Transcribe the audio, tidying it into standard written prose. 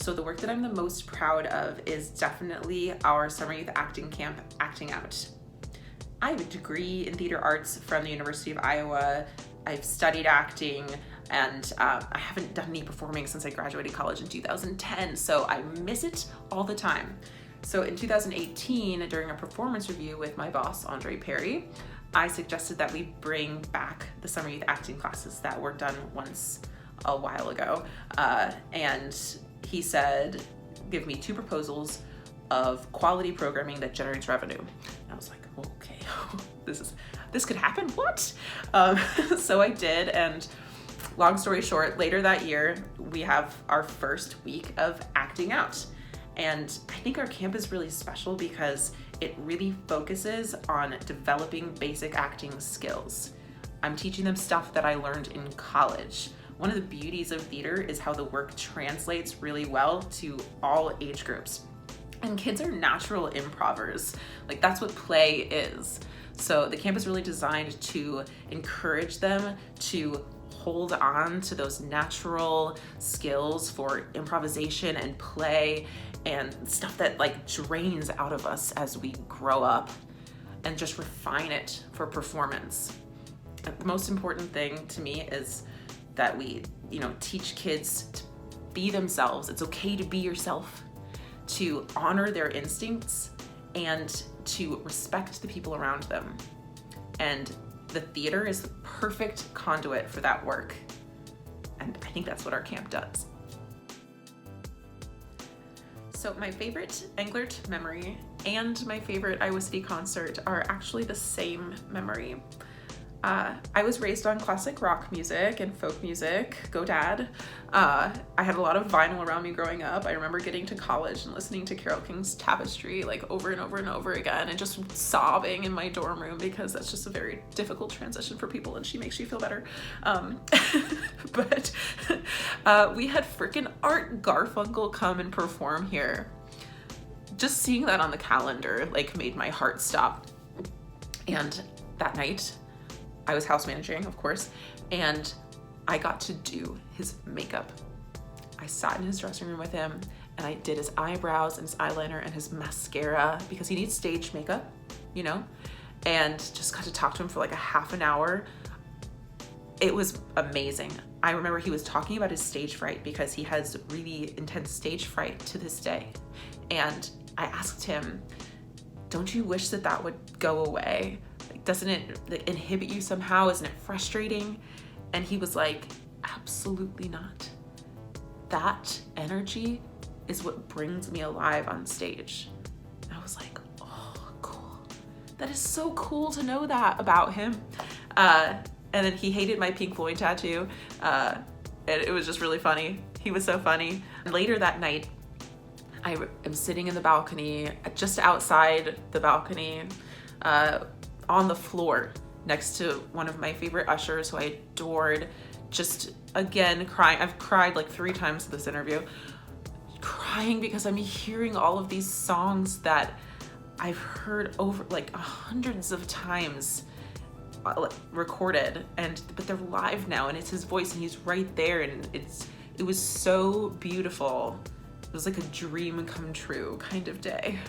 So the work that I'm the most proud of is definitely our summer youth acting camp, Acting Out. I have a degree in theater arts from the University of Iowa. I've studied acting, and I haven't done any performing since I graduated college in 2010, so I miss it all the time. So in 2018, during a performance review with my boss, Andre Perry, I suggested that we bring back the summer youth acting classes that were done once a while ago. And he said, give me 2 proposals of quality programming that generates revenue. And I was like, okay, this could happen, what? So I did, and long story short, later that year, we have our first week of Acting Out. And I think our camp is really special because it really focuses on developing basic acting skills. I'm teaching them stuff that I learned in college. One of the beauties of theater is how the work translates really well to all age groups. And kids are natural improvers. Like, that's what play is. So the camp is really designed to encourage them to hold on to those natural skills for improvisation and play and stuff that like drains out of us as we grow up, and just refine it for performance. The most important thing to me is that we, teach kids to be themselves. It's okay to be yourself, to honor their instincts, and to respect the people around them. And the theater is the perfect conduit for that work. And I think that's what our camp does. So my favorite Englert memory and my favorite Iowa City concert are actually the same memory. I was raised on classic rock music and folk music, go dad. I had a lot of vinyl around me growing up. I remember getting to college and listening to Carole King's Tapestry like over and over and over again, and just sobbing in my dorm room because that's just a very difficult transition for people, and she makes you feel better. But we had freaking Art Garfunkel come and perform here. Just seeing that on the calendar like made my heart stop. And that night, I was house managing, of course, and I got to do his makeup. I sat in his dressing room with him, and I did his eyebrows and his eyeliner and his mascara because he needs stage makeup, and just got to talk to him for like a half an hour. It was amazing. I remember he was talking about his stage fright because he has really intense stage fright to this day. And I asked him, don't you wish that would go away? Doesn't it inhibit you somehow? Isn't it frustrating? And he was like, absolutely not. That energy is what brings me alive on stage. And I was like, oh, cool. That is so cool to know that about him. And then he hated my Pink Floyd tattoo. And it was just really funny. He was so funny. And later that night, I am sitting in the balcony, just outside the balcony, on the floor next to one of my favorite ushers who I adored, just again crying. I've cried like 3 times in this interview, crying because I'm hearing all of these songs that I've heard over like hundreds of times recorded, but they're live now, and it's his voice, and he's right there, and it was so beautiful. It was like a dream come true kind of day.